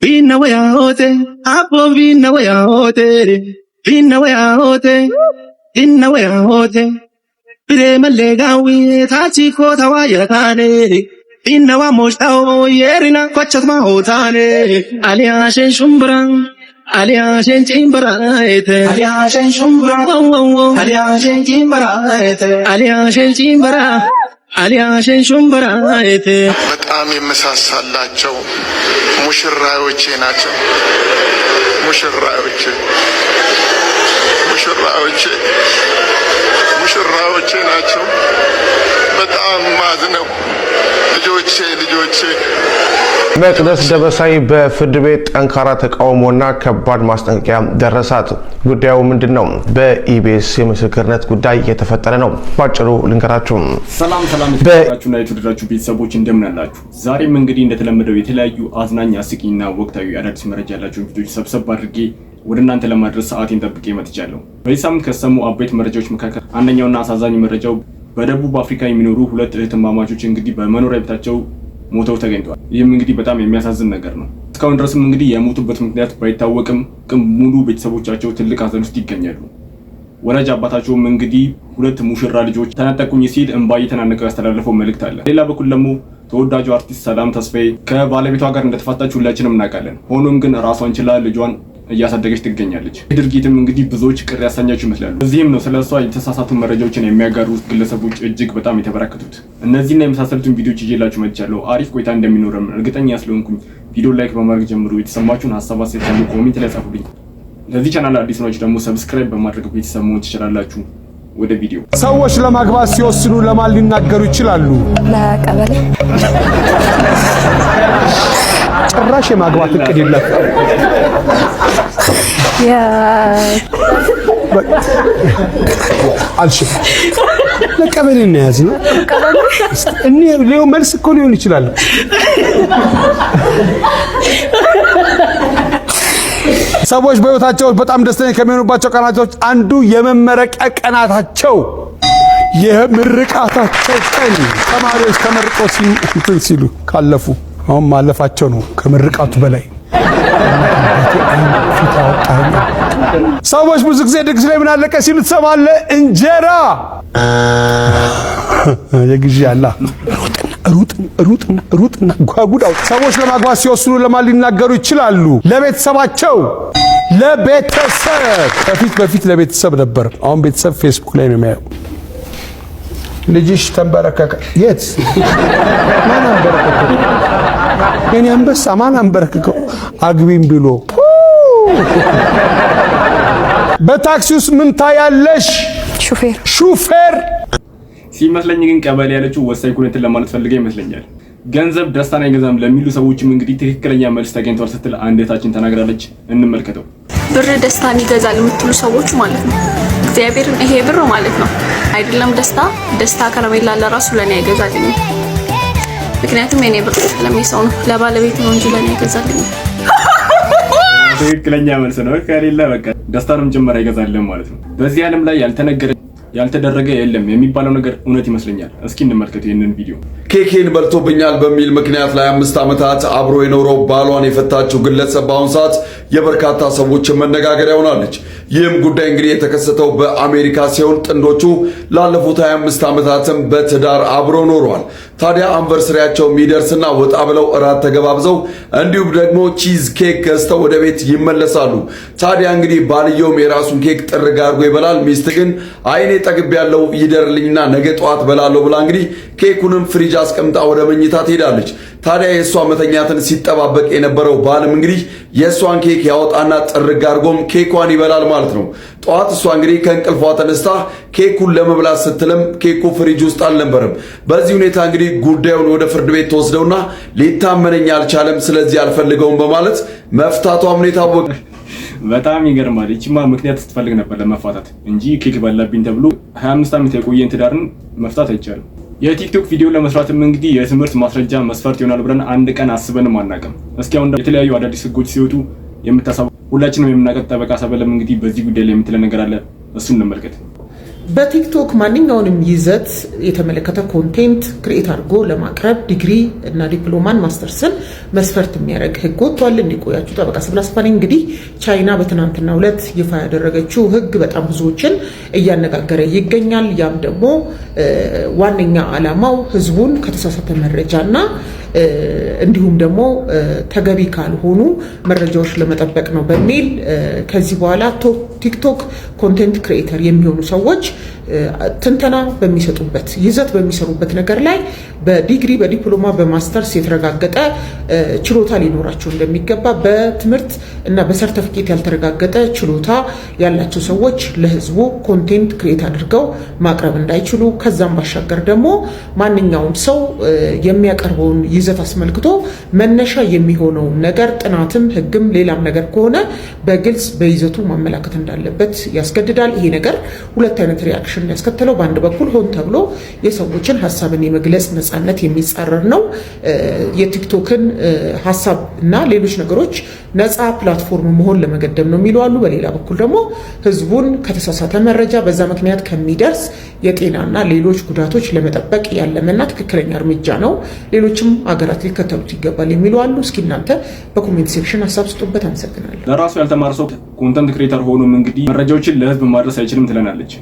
Vinna wayaote, apo vinna wayaote, vinna wayaote, vinna wayaote. Bire malegawi tachi ko tawaya kane. Vinna wa moshao yerina kwachat ma hotane. Alia shen shumbran, alia shen chimbaraete, alia shen shumbran, alia shen chimbaraete, alia shen chimbara. አሊያሽን ሹምብራይቴ በጣም የመሳሳላቸው ሙሽራዮቼ ናቸው። ሙሽራዮቼ ናቸው። በጣም ማዝነው ልጆቼ መቅደስ ደበሳይ በፍርድ ቤት ጠንካራ ተቃውሞና ከባድ ማስጠንቀቂያ ደረሳት። ጉዳዩ ምንድነው? በኢቢኤስ የምስክርነት ጉዳይ የተፈጠረ ነው። ባጭሩ ልንገራችሁ። ሰላም የተከበራችሁና የተወደዳችሁ ቤተሰቦች እንደምን አላችሁ? ዛሬም እንግዲህ እንደተለመደው የተለያዩ አዝናኝ አስቂኝና ወቅታዊ አዳዲስ መረጃ ያላችሁን ቪዲዮዎች ሰብሰብ አድርጌ ወደ እናንተ ለማድረስ ሰዓቴን ጠብቄ መጥቻለሁ። በዚህ ሳምንት ከሰሙ አበይት መረጃዎች መካከል አንደኛውና አሳዛኝ መረጃው በደቡብ አፍሪካ የሚኖሩ ሁለት እህትማማቾች እንግዲህ በመኖሪያ ቤታቸው ሞተው ተገኝተዋል። ይህም እንግዲህ በጣም የሚያሳዝን ነገር ነው። እስካሁን ድረስም እንግዲህ የሞቱበት ምክንያት ባይታወቅም ሙሉ ቤተሰቦቻቸው ትልቅ ሀዘን ውስጥ ይገኛሉ። ወላጅ አባታቸውም እንግዲህ ሁለት ሙሽራ ልጆች ተነጠቁኝ ሲል እንባ እየተናነቀው ያስተላለፈው መልእክት አለ። ሌላ በኩል ደግሞ ተወዳጁ አርቲስት ሰላም ተስፋዬ ከባለቤቷ ጋር እንደተፋታች ሁላችንም እናውቃለን። ሆኖም ግን ራሷን ችላ ልጇን እያሳደገች ትገኛለች። ድርጊትም እንግዲህ ብዙዎች ቅር ያሰኛቸው ይመስላሉ። እዚህም ነው ስለሷ የተሳሳቱ መረጃዎችን የሚያጋሩ ግለሰቦች እጅግ በጣም የተበራከቱት። እነዚህና የመሳሰሉትን ቪዲዮዎች ይዤላችሁ መጥቻለሁ። አሪፍ ቆይታ እንደሚኖርም እርግጠኛ ስለሆንኩኝ ቪዲዮ ላይክ በማድረግ ጀምሩ። የተሰማችሁን ሐሳብ አስተያየት ኮሜንት ላይ ጻፉልኝ። ለዚህ ቻናል አዲስ ናችሁ ደግሞ ሰብስክራይብ በማድረግ ቤተሰብ መሆን ትችላላችሁ። ወደ ቪዲዮ። ሰዎች ለማግባት ሲወስኑ ለማን ሊናገሩ ይችላሉ? ለቀበሌ። ጭራሽ የማግባት እቅድ የለም። አልሽም ለቀበሌ ነው ያዝነው። እኔ ሌው መልስ እኮ ሊሆን ይችላል። ሰዎች በህይወታቸው በጣም ደስተኛ ከሚሆኑባቸው ቀናቶች አንዱ የመመረቂያ ቀናታቸው የምርቃታቸው ቀን። ተማሪዎች ተመርቀው ሲሉ ካለፉ አሁን ማለፋቸው ነው ከምርቃቱ በላይ። ሰዎች ብዙ ጊዜ ድግስ ላይ ምን አለቀ ሲሉ ትሰማለህ? እንጀራ የግዢ አላ ሩጥና ጓጉዳው። ሰዎች ለማግባት ሲወስኑ ለማን ሊናገሩ ይችላሉ? ለቤተሰባቸው። ለቤተሰብ በፊት ለቤተሰብ ነበር። አሁን ቤተሰብ ፌስቡክ ላይ ነው የሚያየው። ልጅሽ ተንበረከከ። የት ማን አንበረከከው? የኔ አንበሳ ማን አንበረከከው? አግቢም ብሎ። በታክሲ ውስጥ ምን ታያለሽ? ሹፌር ሲመስለኝ ግን ቀበሌ ያለችው ወሳኝ ኩነትን ለማለት ፈልጋ ይመስለኛል። ገንዘብ ደስታን አይገዛም ለሚሉ ሰዎችም እንግዲህ ትክክለኛ መልስ ተገኝቷል ስትል አንዴታችን ተናግራለች። እንመልከተው። ብር ደስታን ይገዛል የምትሉ ሰዎች ማለት ነው። እግዚአብሔርን ይሄ ብር ማለት ነው አይደለም ደስታ ከረሜላ ለራሱ ለኔ አይገዛልኝም። ምክንያቱም የኔ ብር ለሚሰው ነው ለባለቤት ነው እንጂ ለኔ አይገዛልኝም። ትክክለኛ መልስ ነው። ከሌላ በቃ ደስታንም ጭምር አይገዛልም ማለት ነው። በዚህ ዓለም ላይ ያልተደረገ የለም የሚባለው ነገር እውነት ይመስለኛል። እስኪ እንመልከት ይሄንን ቪዲዮ። ኬኬን በልቶብኛል በሚል ምክንያት ለ5 ዓመታት አብሮ የኖረው ባሏን የፈታችው ግለሰብ በአሁኑ ሰዓት የበርካታ ሰዎች መነጋገሪያ ሆናለች። ይህም ጉዳይ እንግዲህ የተከሰተው በአሜሪካ ሲሆን ጥንዶቹ ላለፉት 25 ዓመታትም በትዳር አብረው ኖረዋል። ታዲያ አንቨርሰሪያቸው የሚደርስና ወጣ ብለው እራት ተገባብዘው እንዲሁም ደግሞ ቺዝ ኬክ ገዝተው ወደ ቤት ይመለሳሉ። ታዲያ እንግዲህ ባልየውም የራሱን ኬክ ጥርግ አድርጎ ይበላል። ሚስት ግን አይኔ ጠግብ ያለው ይደርልኝና ነገ ጠዋት በላለሁ ብላ እንግዲህ ኬኩንም ፍሪጅ አስቀምጣ ወደ መኝታ ትሄዳለች። ታዲያ የሷ መተኛትን ሲጠባበቅ የነበረው ባልም እንግዲህ የሷን ኬክ ያወጣና ጥርግ አድርጎም ኬኳን ይበላል ማለት ነው። ጠዋት እሷ እንግዲህ ከእንቅልፏ ተነስታ ኬኩን ለመብላት ስትልም ኬኩ ፍሪጅ ውስጥ አልነበረም። በዚህ ሁኔታ እንግዲህ ጉዳዩን ወደ ፍርድ ቤት ተወስደውና ሊታመነኝ አልቻለም፣ ስለዚህ አልፈልገውም በማለት መፍታቷም ነው የታወቀ። በጣም ይገርማል። እቺማ ምክንያት ስትፈልግ ነበር ለመፋታት እንጂ ኬክ በላብኝ ተብሎ 25 ዓመት የቆየን ትዳርን መፍታት አይቻልም። የቲክቶክ ቪዲዮ ለመስራትም እንግዲህ የትምህርት ማስረጃ መስፈርት ይሆናል ብለን አንድ ቀን አስበንም አናውቅም። እስኪ አሁን የተለያዩ አዳዲስ ህጎች ሲወጡ የምታሳቡ ሁላችንም የምናውቀው ጠበቃ ሰበለም እንግዲህ በዚህ ጉዳይ ላይ የምትለን ነገር አለ። እሱን እንመልከት። በቲክቶክ ማንኛውንም ይዘት የተመለከተ ኮንቴንት ክሬት አድርጎ ለማቅረብ ዲግሪ እና ዲፕሎማን ማስተርስን መስፈርት የሚያደርግ ህግ ወጥቷል። እንዲቆያችሁ ጠበቃ ሰብለ አስፋ ነኝ። እንግዲህ ቻይና በትናንትናው ዕለት ይፋ ያደረገችው ህግ በጣም ብዙዎችን እያነጋገረ ይገኛል። ያም ደግሞ ዋነኛ ዓላማው ህዝቡን ከተሳሳተ መረጃና እንዲሁም ደግሞ ተገቢ ካልሆኑ መረጃዎች ለመጠበቅ ነው በሚል ከዚህ በኋላ ቲክቶክ ኮንቴንት ክሬተር የሚሆኑ ሰዎች ትንተና በሚሰጡበት ይዘት በሚሰሩበት ነገር ላይ በዲግሪ በዲፕሎማ በማስተርስ የተረጋገጠ ችሎታ ሊኖራቸው እንደሚገባ በትምህርት እና በሰርቲፊኬት ያልተረጋገጠ ችሎታ ያላቸው ሰዎች ለህዝቡ ኮንቴንት ክሬት አድርገው ማቅረብ እንዳይችሉ ከዛም ባሻገር ደግሞ ማንኛውም ሰው የሚያቀርበውን ይዘት አስመልክቶ መነሻ የሚሆነው ነገር ጥናትም ህግም ሌላም ነገር ከሆነ በግልጽ በይዘቱ ማመላከት እንዳለበት ያስገድዳል። ይሄ ነገር ሁለት አይነት ሪአክሽን ያስከተለው በአንድ በኩል ሆን ተብሎ የሰዎችን ሀሳብን የመግለጽ ነፃነት የሚጻረር ነው። የቲክቶክን ሀሳብ እና ሌሎች ነገሮች ነፃ ፕላትፎርም መሆን ለመገደብ ነው የሚሉ አሉ። በሌላ በኩል ደግሞ ህዝቡን ከተሳሳተ መረጃ በዛ ምክንያት ከሚደርስ የጤናና ሌሎች ጉዳቶች ለመጠበቅ ያለመና ትክክለኛ እርምጃ ነው፣ ሌሎችም ሀገራት ሊከተሉት ይገባል የሚሉ አሉ። እስኪ እናንተ በኮሜንት ሴክሽን ሀሳብ ስጡበት። አመሰግናለሁ። ለራሱ ያልተማረ ሰው ኮንተንት ክሬተር ሆኖም እንግዲህ መረጃዎችን ለህዝብ ማድረስ አይችልም ትለናለች።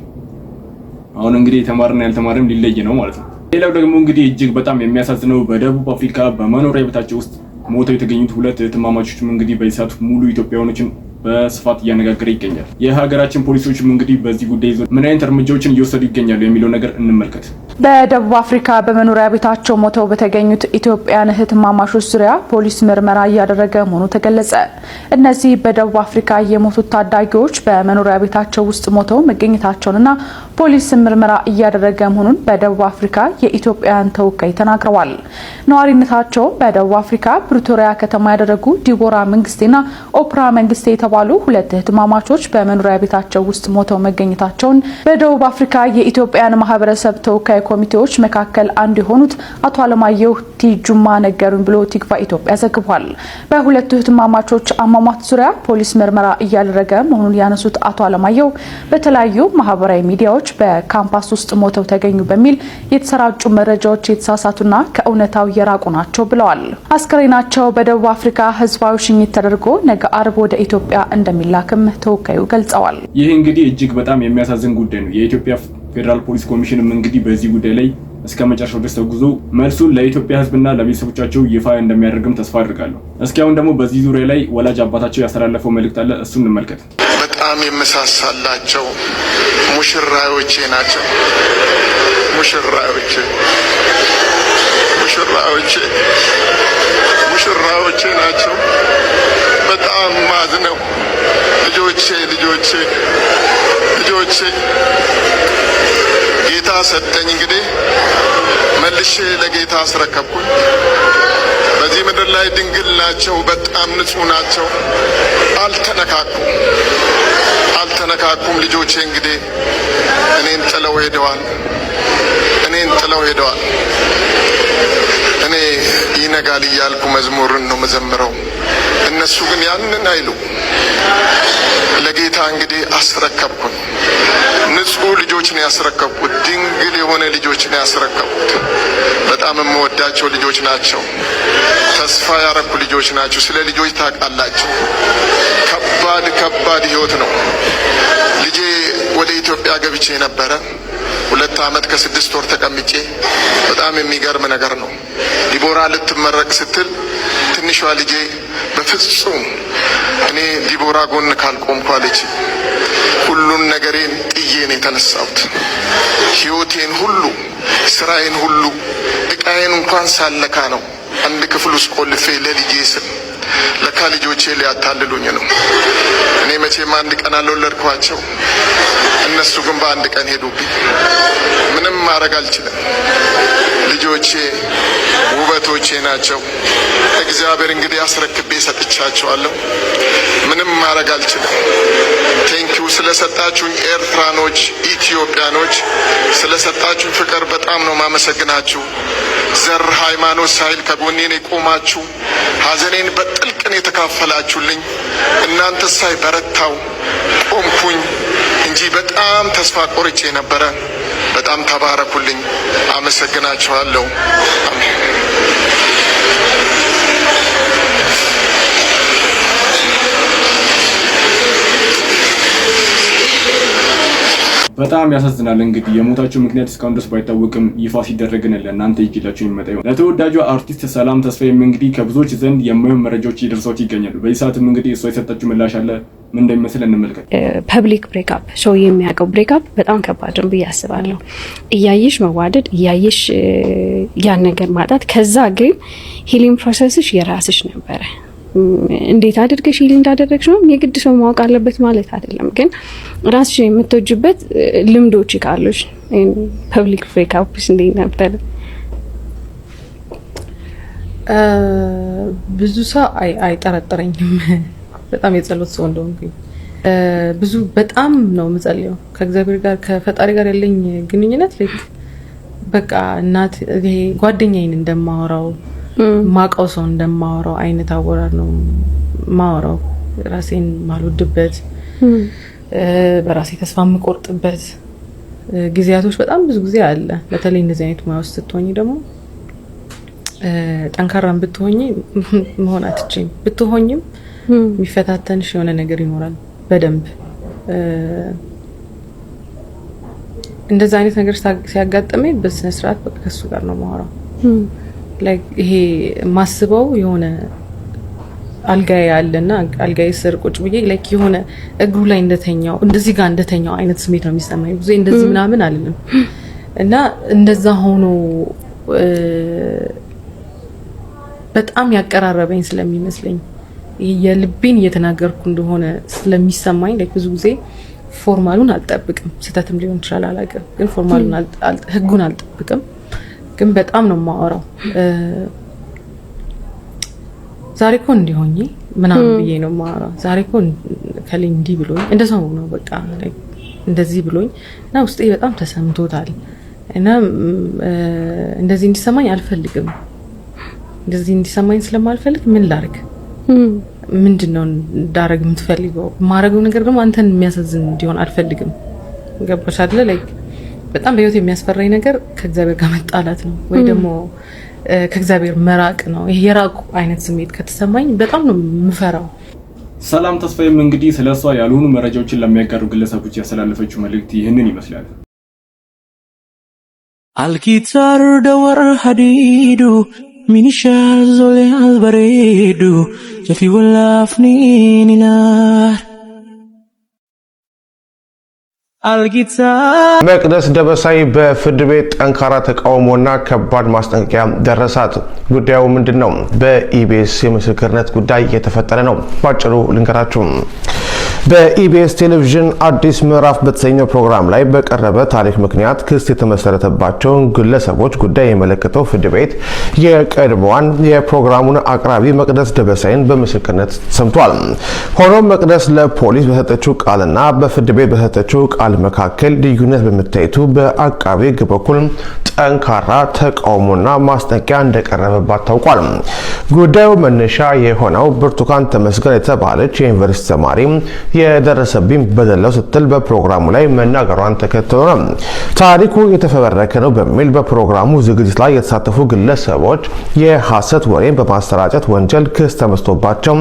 አሁን እንግዲህ የተማረና ያልተማረም ሊለይ ነው ማለት ነው። ሌላው ደግሞ እንግዲህ እጅግ በጣም የሚያሳዝነው በደቡብ አፍሪካ በመኖሪያ ቤታቸው ውስጥ ሞተው የተገኙት ሁለት እህትማማቾችም እንግዲህ በዚህ ሰዓት ሙሉ ኢትዮጵያውያኖችን በስፋት እያነጋገረ ይገኛል። የሀገራችን ፖሊሶችም እንግዲህ በዚህ ጉዳይ ምን አይነት እርምጃዎችን እየወሰዱ ይገኛሉ የሚለው ነገር እንመልከት። በደቡብ አፍሪካ በመኖሪያ ቤታቸው ሞተው በተገኙት ኢትዮጵያውያን እህትማማቾች ዙሪያ ፖሊስ ምርመራ እያደረገ መሆኑ ተገለጸ። እነዚህ በደቡብ አፍሪካ የሞቱት ታዳጊዎች በመኖሪያ ቤታቸው ውስጥ ሞተው መገኘታቸውንና ፖሊስ ምርመራ እያደረገ መሆኑን በደቡብ አፍሪካ የኢትዮጵያውያን ተወካይ ተናግረዋል። ነዋሪነታቸው በደቡብ አፍሪካ ፕሪቶሪያ ከተማ ያደረጉ ዲቦራ መንግስቴና ኦፕራ መንግስቴ የተባሉ ሁለት እህትማማቾች በመኖሪያ ቤታቸው ውስጥ ሞተው መገኘታቸውን በደቡብ አፍሪካ የኢትዮጵያውያን ማህበረሰብ ተወካይ ኮሚቴዎች መካከል አንዱ የሆኑት አቶ አለማየሁ ቲጁማ ነገሩን ብሎ ቲክቫ ኢትዮጵያ ዘግቧል። በሁለቱ እህትማማቾች አሟሟት ዙሪያ ፖሊስ ምርመራ እያደረገ መሆኑን ያነሱት አቶ አለማየሁ በተለያዩ ማህበራዊ ሚዲያዎች በካምፓስ ውስጥ ሞተው ተገኙ በሚል የተሰራጩ መረጃዎች የተሳሳቱና ከእውነታው የራቁ ናቸው ብለዋል። አስከሬናቸው በደቡብ አፍሪካ ህዝባዊ ሽኝት ተደርጎ ነገ አርብ ወደ ኢትዮጵያ እንደሚላክም ተወካዩ ገልጸዋል። ይህ እንግዲህ እጅግ በጣም የሚያሳዝን ጉዳይ ነው። የኢትዮጵያ ፌዴራል ፖሊስ ኮሚሽንም እንግዲህ በዚህ ጉዳይ ላይ እስከ መጨረሻው ድረስ ተጉዞ መልሱን ለኢትዮጵያ ህዝብና ለቤተሰቦቻቸው ይፋ እንደሚያደርግም ተስፋ አድርጋለሁ። እስኪ አሁን ደግሞ በዚህ ዙሪያ ላይ ወላጅ አባታቸው ያስተላለፈው መልእክት አለ፣ እሱን እንመልከት። በጣም የመሳሳላቸው ሙሽራዮቼ ናቸው። ሙሽራዮቼ ናቸው። በጣም ማዝነው ልጆቼ ጌታ ሰጠኝ። እንግዲህ መልሼ ለጌታ አስረከብኩኝ። በዚህ ምድር ላይ ድንግል ናቸው። በጣም ንጹህ ናቸው። አልተነካኩም። ልጆቼ እንግዲህ እኔን ጥለው ሄደዋል። እኔ ይነጋል እያልኩ መዝሙርን ነው መዘምረው። እነሱ ግን ያንን አይሉ። ለጌታ እንግዲህ አስረከብኩኝ። ንጹህ ልጆች ነው ያስረከብኩት። ድንግል የሆነ ልጆች ነው ያስረከብኩት። በጣም የምወዳቸው ልጆች ናቸው። ተስፋ ያረኩ ልጆች ናቸው። ስለ ልጆች ታውቃላችሁ፣ ከባድ ህይወት ነው። ልጄ ወደ ኢትዮጵያ ገብቼ ነበረ 2 ዓመት ከ6 ወር ተቀምጬ። በጣም የሚገርም ነገር ነው። ዲቦራ ልትመረቅ ስትል ትንሿ ልጄ በፍጹም እኔ ዲቦራ ጎን ካልቆምኩ አለች። ሁሉን ነገሬን ጥዬ ነው የተነሳሁት። ህይወቴን ሁሉ፣ ስራዬን ሁሉ፣ እቃዬን እንኳን ሳለካ ነው አንድ ክፍል ውስጥ ቆልፌ ለልጄ ስል። ለካ ልጆቼ ሊያታልሉኝ ነው። እኔ መቼም አንድ ቀን አልወለድኳቸው፣ እነሱ ግን በአንድ ቀን ሄዱብኝ። ምንም ማድረግ አልችልም። ልጆቼ ውበቶቼ ናቸው። እግዚአብሔር እንግዲህ አስረክቤ ሰጥቻቸዋለሁ። ምንም ማድረግ አልችልም። ቴንኪው ስለሰጣችሁኝ ኤርትራኖች፣ ኢትዮጵያኖች ስለሰጣችሁኝ ፍቅር በጣም ነው ማመሰግናችሁ። ዘር ሃይማኖት ሳይል ከጎኔን የቆማችሁ፣ ሀዘኔን በጥልቅን የተካፈላችሁልኝ እናንተ ሳይ በረታው ቆምኩኝ። እንጂ በጣም ተስፋ ቆርጬ ነበረ። በጣም ተባረኩልኝ። አመሰግናችኋለሁ። አሜን። በጣም ያሳዝናል። እንግዲህ የሞታቸው ምክንያት እስካሁን ድረስ ባይታወቅም ይፋ ሲደረግን ለእናንተ ይዤላችሁ የሚመጣ ይሆናል። ለተወዳጇ አርቲስት ሰላም ተስፋዬም እንግዲህ ከብዙዎች ዘንድ የማይሆን መረጃዎች እየደረሷት ይገኛሉ። በዚህ ሰዓትም እንግዲህ እሷ የሰጠችው ምላሽ አለ። ምን እንደሚመስል እንመልከት። ፐብሊክ ብሬክአፕ ሰው የሚያውቀው ብሬክአፕ በጣም ከባድ ነው ብዬ አስባለሁ። እያየሽ መዋደድ፣ እያየሽ ያን ነገር ማጣት፣ ከዛ ግን ሂሊንግ ፕሮሰስሽ የራስሽ ነበረ። እንዴት አድርገሽ ሂል እንዳደረግሽ ነው የግድ ሰው ማወቅ አለበት ማለት አይደለም። ግን ራስሽ የምትወጂበት ልምዶች ካሉሽ ፐብሊክ ብሬክአፕስ እንዴት ነበር? ብዙ ሰው አይጠረጥረኝም በጣም የጸሎት ሰው እንደሆንኩኝ። በጣም ነው የምጸልየው ከእግዚአብሔር ጋር ከፈጣሪ ጋር ያለኝ ግንኙነት በቃ እናት ይሄ ጓደኛዬን እንደማወራው ማቀው ሰው እንደማወራው አይነት አወራር ነው ማወራው። ራሴን ማልወድበት በራሴ ተስፋ የምቆርጥበት ጊዜያቶች በጣም ብዙ ጊዜ አለ። በተለይ እንደዚህ አይነት ሙያ ውስጥ ስትሆኚ ደግሞ ጠንካራም ብትሆኚ መሆን አትችይም። ብትሆኚም የሚፈታተንሽ የሆነ ነገር ይኖራል። በደንብ እንደዛ አይነት ነገር ሲያጋጥመኝ በስነ ስርዓት በቃ ከሱ ጋር ነው ማወራው። ላይክ ይሄ ማስበው የሆነ አልጋዬ ያለና አልጋዬ ስር ቁጭ ብዬ ላይክ የሆነ እግሩ ላይ እንደተኛው እንደዚህ ጋር እንደተኛው አይነት ስሜት ነው የሚሰማኝ። ብዙ እንደዚህ ምናምን አይደለም እና እንደዛ ሆኖ በጣም ያቀራረበኝ ስለሚመስለኝ የልቤን እየተናገርኩ እንደሆነ ስለሚሰማኝ ላይክ ብዙ ጊዜ ፎርማሉን አልጠብቅም። ስተትም ሊሆን ይችላል አላውቅም፣ ግን ፎርማሉን ህጉን አልጠብቅም። ግን በጣም ነው ማወራው። ዛሬ እኮ እንዲሆኝ ምናምን ብዬ ነው ማወራው። ዛሬ እኮ ከለኝ እንዲህ ብሎኝ እንደሰው ነው በቃ እንደዚህ ብሎኝ እና ውስጤ በጣም ተሰምቶታል። እና እንደዚህ እንዲሰማኝ አልፈልግም። እንደዚህ እንዲሰማኝ ስለማልፈልግ ምን ላርግ? ምንድነው እንዳረግ የምትፈልገው? ማረገው ነገር ደግሞ አንተን የሚያሳዝን እንዲሆን አልፈልግም። ገባሽ አይደለ? ላይክ በጣም በህይወት የሚያስፈራኝ ነገር ከእግዚአብሔር ጋር መጣላት ነው ወይ ደግሞ ከእግዚአብሔር መራቅ ነው። ይሄ የራቁ አይነት ስሜት ከተሰማኝ በጣም ነው የምፈራው። ሰላም ተስፋዬም እንግዲህ ስለሷ ያልሆኑ መረጃዎችን ለሚያጋሩ ግለሰቦች ያስተላለፈችው መልእክት ይህንን ይመስላል። አልኪታር ደወር ሀዲዱ ሚኒሻል ዞሌ አልበሬዱ ጀፊ ወላፍኒን ይላል። መቅደስ ደበሳይ በፍርድ ቤት ጠንካራ ተቃውሞና ከባድ ማስጠንቀቂያ ደረሳት። ጉዳዩ ምንድነው? በኢቢኤስ የምስክርነት ጉዳይ የተፈጠረ ነው። ባጭሩ ልንገራችሁ። በኢቢኤስ ቴሌቪዥን አዲስ ምዕራፍ በተሰኘው ፕሮግራም ላይ በቀረበ ታሪክ ምክንያት ክስ የተመሰረተባቸውን ግለሰቦች ጉዳይ የመለከተው ፍርድ ቤት የቀድሞዋን የፕሮግራሙን አቅራቢ መቅደስ ደበሳይን በምስክርነት ሰምቷል። ሆኖም መቅደስ ለፖሊስ በሰጠችው ቃልና በፍርድ ቤት በሰጠችው ቃል መካከል ልዩነት በመታየቱ በአቃቤ ሕግ በኩል ጠንካራ ተቃውሞና ማስጠንቀቂያ እንደቀረበባት ታውቋል። ጉዳዩ መነሻ የሆነው ብርቱካን ተመስገን የተባለች የዩኒቨርሲቲ ተማሪ የደረሰብኝ በደለው ስትል በፕሮግራሙ ላይ መናገሯን ተከትሎ ነው። ታሪኩ የተፈበረከ ነው በሚል በፕሮግራሙ ዝግጅት ላይ የተሳተፉ ግለሰቦች የሐሰት ወሬን በማሰራጨት ወንጀል ክስ ተመስቶባቸው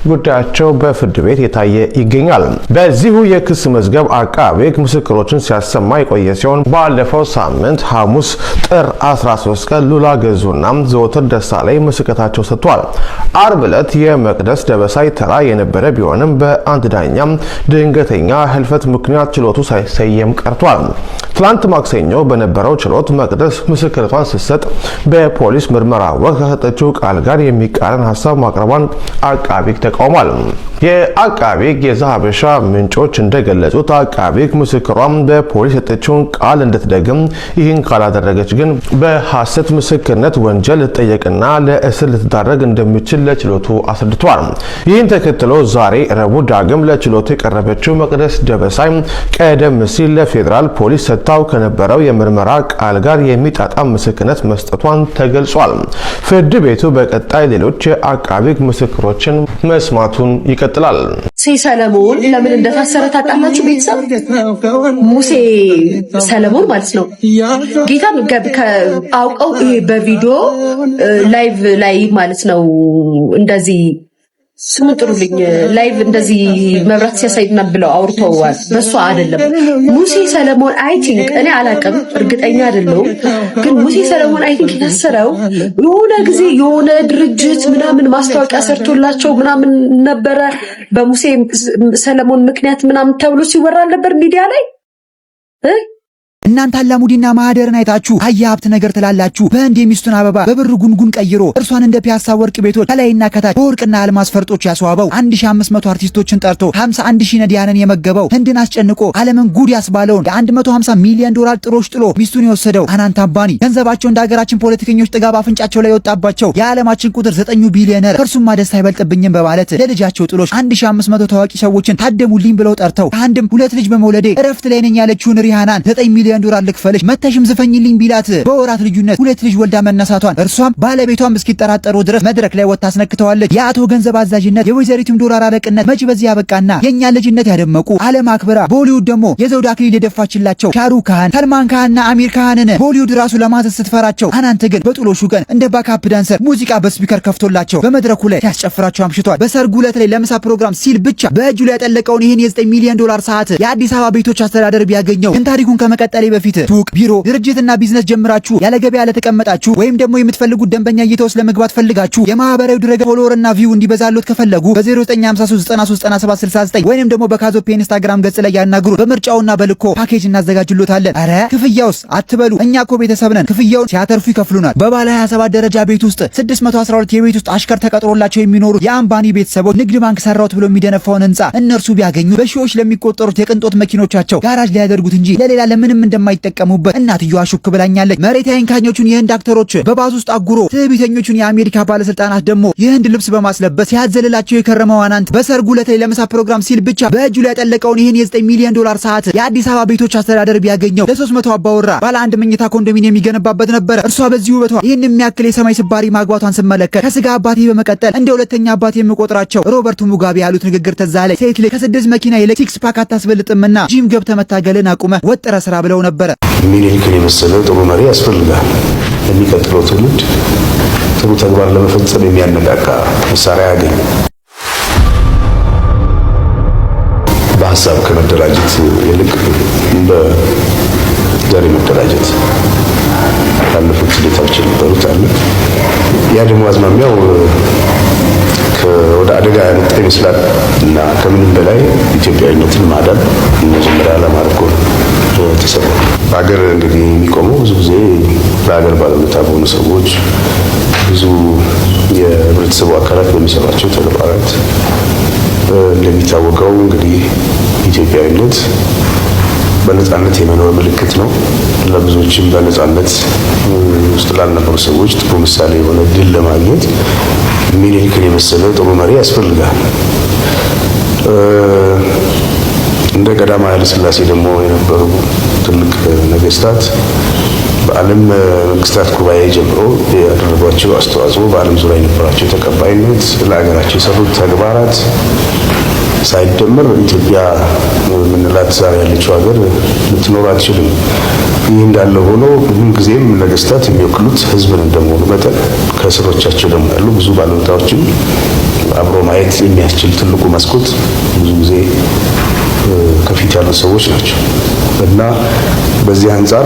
ጉዳያቸው በፍርድ ቤት የታየ ይገኛል። በዚሁ የክስ መዝገብ አቃቤ ሕግ ምስክሮችን ሲያሰማ የቆየ ሲሆን ባለፈው ሳምንት ሐሙስ ጥር 13 ቀን ሉላ ገዙና ዘወትር ደሳለኝ ምስክርነታቸው ሰጥቷል። አርብ ዕለት የመቅደስ ደበሳይ ተራ የነበረ ቢሆንም በአንድ ዳኛ ድንገተኛ ህልፈት ምክንያት ችሎቱ ሳይሰየም ቀርቷል። ትላንት ማክሰኞ በነበረው ችሎት መቅደስ ምስክርነቷን ስትሰጥ በፖሊስ ምርመራ ወቅት ከሰጠችው ቃል ጋር የሚቃረን ሀሳብ ማቅረቧን አቃቤ ሕግ ተቃውሟል። የአቃቤ ሕግ የዛሀበሻ ምንጮች እንደገለጹት አቃቤ ሕግ ምስክሯም በፖሊስ የሰጠችውን ቃል እንድትደግም ይህን ካላደረገች ግን በሐሰት ምስክርነት ወንጀል ልትጠየቅና ለእስር ልትዳረግ እንደሚችል ለችሎቱ አስረድቷል። ይህን ተከትሎ ዛሬ ረቡዕ ዳግም ለችሎቱ የቀረበችው መቅደስ ደበሳይ ቀደም ሲል ለፌዴራል ፖሊስ ሰጥታው ከነበረው የምርመራ ቃል ጋር የሚጣጣም ምስክርነት መስጠቷን ተገልጿል። ፍርድ ቤቱ በቀጣይ ሌሎች የአቃቤ ሕግ ምስክሮችን መስማቱን ይቀጥላል። ሰለሞን ለምን እንደታሰረ ታውቃላችሁ? ቤተሰብ ሙሴ ሰለሞን ማለት ነው ጌታን አውቀው ይሄ በቪዲዮ ላይቭ ላይ ማለት ነው እንደዚህ ስሙ ጥሩልኝ ላይቭ እንደዚህ መብራት ሲያሳይና ብለው አውርተዋል። በሷ አይደለም ሙሴ ሰለሞን አይ ቲንክ እኔ አላውቅም እርግጠኛ አይደለሁም፣ ግን ሙሴ ሰለሞን አይ ቲንክ የታሰረው የሆነ ጊዜ የሆነ ድርጅት ምናምን ማስታወቂያ ሰርቶላቸው ምናምን ነበረ በሙሴ ሰለሞን ምክንያት ምናምን ተብሎ ሲወራ ነበር ሚዲያ ላይ። እናንተ አላሙዲና ማህደርን አይታችሁ አያ ሀብት ነገር ትላላችሁ። በህንድ የሚስቱን አበባ በብር ጉንጉን ቀይሮ እርሷን እንደ ፒያሳ ወርቅ ቤቶች ከላይና ከታች በወርቅና አልማዝ ፈርጦች ያስዋበው 1500 አርቲስቶችን ጠርቶ 51000 ነዲያንን የመገበው ህንድን አስጨንቆ ዓለምን ጉድ ያስባለውን የ150 ሚሊዮን ዶላር ጥሮሽ ጥሎ ሚስቱን የወሰደው አናንት አምባኒ ገንዘባቸው እንደ ሀገራችን ፖለቲከኞች ጥጋብ አፍንጫቸው ላይ የወጣባቸው የዓለማችን ቁጥር 9 ቢሊዮነር ከእርሱማ ደስታ አይበልጥብኝም በማለት ለልጃቸው ጥሎሽ 1500 ታዋቂ ሰዎችን ታደሙልኝ ብለው ጠርተው ከአንድም ሁለት ልጅ በመውለዴ እረፍት ላይ ነኝ ያለችውን ሪሃናን 9 ሚሊዮን ዶላር ልክፈልሽ መተሽም ዝፈኝልኝ ቢላት በወራት ልዩነት ሁለት ልጅ ወልዳ መነሳቷን እርሷም ባለቤቷም እስኪጠራጠሩ ድረስ መድረክ ላይ ወጣ አስነክተዋለች። የአቶ ገንዘብ አዛዥነት የወይዘሪቱም ዶላር አለቅነት መች በዚህ ያበቃና የኛ ልጅነት ያደመቁ ዓለም አክብራ ቦሊውድ ደግሞ የዘውድ አክሊል የደፋችላቸው ሻሩክ ካን፣ ሰልማን ካንና አሚር ካንን ቦሊውድ ራሱ ለማዘዝ ስትፈራቸው አናንተ ግን በጥሎሹ ቀን እንደ ባካፕ ዳንሰር ሙዚቃ በስፒከር ከፍቶላቸው በመድረኩ ላይ ሲያስጨፍራቸው አምሽቷል። በሰርጉ ዕለት ላይ ለምሳ ፕሮግራም ሲል ብቻ በእጁ ላይ ያጠለቀውን ይህን የ9 ሚሊዮን ዶላር ሰዓት የአዲስ አበባ ቤቶች አስተዳደር ቢያገኘው ግን ታሪኩን ከመቀጠሌ በፊት ሱቅ፣ ቢሮ፣ ድርጅትና ቢዝነስ ጀምራችሁ ያለ ገበያ ለተቀመጣችሁ ወይም ደግሞ የምትፈልጉት ደንበኛ እይታ ውስጥ ለመግባት ፈልጋችሁ የማህበራዊ ድረገጽ ፎሎወርና ቪው እንዲበዛሎት ከፈለጉ በ0953939369 ወይንም ደግሞ በካዞፔ ኢንስታግራም ገጽ ላይ ያናግሩ። በምርጫውና በልኮ ፓኬጅ እናዘጋጅሎታለን። አረ ክፍያውስ አትበሉ፣ እኛ እኮ ቤተሰብ ነን። ክፍያውን ሲያተርፉ ይከፍሉናል። በባለ 27 ደረጃ ቤት ውስጥ 612 የቤት ውስጥ አሽከር ተቀጥሮላቸው የሚኖሩት የአምባኒ ቤተሰቦች ንግድ ባንክ ሰራውት ብሎ የሚደነፋውን ህንጻ እነርሱ ቢያገኙ በሺዎች ለሚቆጠሩት የቅንጦት መኪኖቻቸው ጋራጅ ሊያደርጉት እንጂ ለሌላ ለምንም እንደማይጠቀሙበት እናትየዋ ሹክ ብላኛለች። መሬት አይንካኞቹን የህንድ አክተሮች በባዝ ውስጥ አጉሮ ትዕቢተኞቹን የአሜሪካ ባለስልጣናት ደግሞ የህንድ ልብስ በማስለበስ ሲያዘልላቸው የከረመው አናንት በሰርጉ ዕለት ላይ ለምሳ ፕሮግራም ሲል ብቻ በእጁ ላይ ያጠለቀውን ይህን የ9 ሚሊዮን ዶላር ሰዓት የአዲስ አበባ ቤቶች አስተዳደር ቢያገኘው ለ300 አባወራ ባለ አንድ መኝታ ኮንዶሚኒየም የሚገነባበት ነበር። እርሷ በዚህ ውበቷ ይህን የሚያክል የሰማይ ስባሪ ማግባቷን ስመለከት ከስጋ አባቴ በመቀጠል እንደ ሁለተኛ አባቴ የምቆጥራቸው ሮበርቱ ሙጋቤ ያሉት ንግግር ተዛለኝ። ሴት ልጅ ከ6 መኪና ይልቅ ሲክስ ፓክ አታስበልጥምና ጂም ገብተህ መታገልን አቁመ ወጥረ ስራ ብለው ነበረ። ሚኒሊክን የመሰለ ጥሩ መሪ ያስፈልጋል። የሚቀጥለው ትውልድ ጥሩ ተግባር ለመፈጸም የሚያነቃቃ መሳሪያ ያገኝ። በሀሳብ ከመደራጀት ይልቅ በዘር መደራጀት ካለፉት ሁኔታዎች የነበሩት አለ። ያ ደግሞ አዝማሚያው ወደ አደጋ ያመጣ ይመስላል እና ከምንም በላይ ኢትዮጵያዊነትን ማዳን መጀመሪያ ለማድረግ ተሰራ። በሀገር እንግዲህ የሚቆመው ብዙ ጊዜ በሀገር ባለውለታ በሆኑ ሰዎች፣ ብዙ የህብረተሰቡ አካላት በሚሰሯቸው ተግባራት። እንደሚታወቀው እንግዲህ ኢትዮጵያዊነት በነጻነት የመኖር ምልክት ነው። ለብዙዎችም በነጻነት ውስጥ ላልነበሩ ሰዎች ጥሩ ምሳሌ የሆነ ድል ለማግኘት ሚኒሊክን የመሰለ ጥሩ መሪ ያስፈልጋል። እንደ ቀዳማዊ ኃይለ ሥላሴ ደግሞ የነበሩ ትልቅ ነገስታት በዓለም መንግስታት ጉባኤ ጀምሮ ያደረጓቸው አስተዋጽኦ፣ በዓለም ዙሪያ የነበራቸው ተቀባይነት፣ ለሀገራቸው የሰሩት ተግባራት ሳይደመር ኢትዮጵያ የምንላት ዛሬ ያለችው ሀገር ልትኖር አትችልም። ይህ እንዳለ ሆኖ ሁሉ ጊዜም ነገስታት የሚወክሉት ህዝብን እንደመሆኑ መጠን ከስሮቻቸው ደግሞ ያሉ ብዙ ባለውለታዎችን አብሮ ማየት የሚያስችል ትልቁ መስኮት ብዙ ጊዜ ከፊት ያሉ ሰዎች ናቸው እና በዚህ አንጻር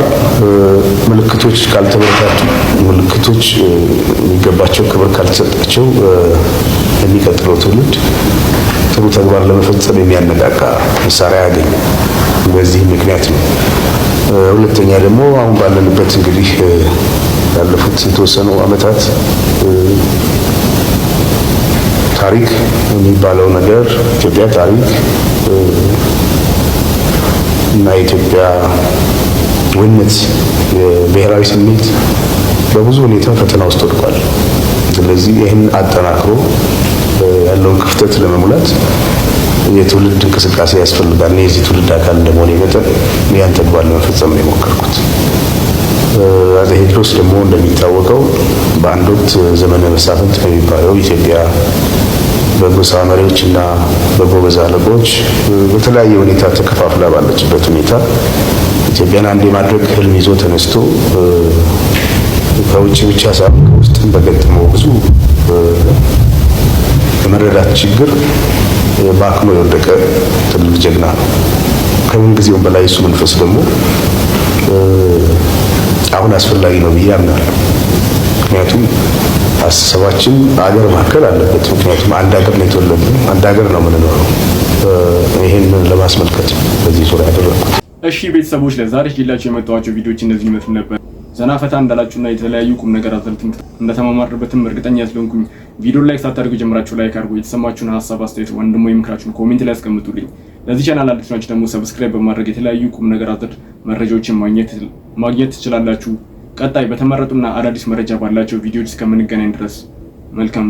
ምልክቶች ካልተበረታቱ፣ ምልክቶች የሚገባቸው ክብር ካልተሰጣቸው የሚቀጥለው ትውልድ ጥሩ ተግባር ለመፈጸም የሚያነቃቃ መሳሪያ ያገኝ። በዚህ ምክንያት ነው። ሁለተኛ ደግሞ አሁን ባለንበት እንግዲህ ያለፉት የተወሰኑ ዓመታት ታሪክ የሚባለው ነገር ኢትዮጵያ ታሪክ እና የኢትዮጵያ ወነት የብሔራዊ ስሜት በብዙ ሁኔታ ፈተና ውስጥ ወድቋል። ስለዚህ ይህን አጠናክሮ ያለውን ክፍተት ለመሙላት የትውልድ እንቅስቃሴ ያስፈልጋል። የዚህ ትውልድ አካል እንደመሆነ መጠን ያን ተግባር ለመፈጸም ነው የሞከርኩት። አፄ ቴዎድሮስ ደግሞ እንደሚታወቀው በአንድ ወቅት ዘመነ መሳፍንት ከሚባለው ኢትዮጵያ በጎሳ መሪዎችና በጎበዝ አለቆች በተለያየ ሁኔታ ተከፋፍላ ባለችበት ሁኔታ ኢትዮጵያን አንድ የማድረግ ህልም ይዞ ተነስቶ ከውጭ ብቻ ሳይሆን ከውስጥም በገጠመው ብዙ የመረዳት ችግር ባክኖ የወደቀ ትልቅ ጀግና ነው። ከምን ጊዜውም በላይ እሱ መንፈስ ደግሞ አሁን አስፈላጊ ነው ብዬ አምናለሁ። ምክንያቱም አስተሳሰባችን አገር ማከል አለበት። ምክንያቱም አንድ ሀገር ነው የተወለድነው፣ አንድ ሀገር ነው የምንኖረው። ይሄንን ለማስመልከት በዚህ ዙሪያ ያደረኩት። እሺ ቤተሰቦች ለዛሬ ይዤላችሁ የመጣኋቸው ቪዲዮዎች እነዚህ ይመስሉ ነበር። ዘና ፈታ እንዳላችሁና የተለያዩ ቁም ነገር አዘል ትምህርት እንደተማማርበትም እርግጠኛ ስለሆንኩኝ ቪዲዮ ላይክ ሳታደርጉ ጀምራችሁ ላይክ አድርጉ። የተሰማችሁን ሀሳብ አስተያየት ወንድሞ የምክራችሁን ኮሜንት ላይ አስቀምጡልኝ። ለዚህ ቻናል አዲስ ናችሁ ደግሞ ሰብስክራይብ በማድረግ የተለያዩ ቁም ነገር አዘል መረጃዎችን ማግኘት ትችላላችሁ። ቀጣይ በተመረጡና አዳዲስ መረጃ ባላቸው ቪዲዮዎች እስከምንገናኝ ድረስ መልካም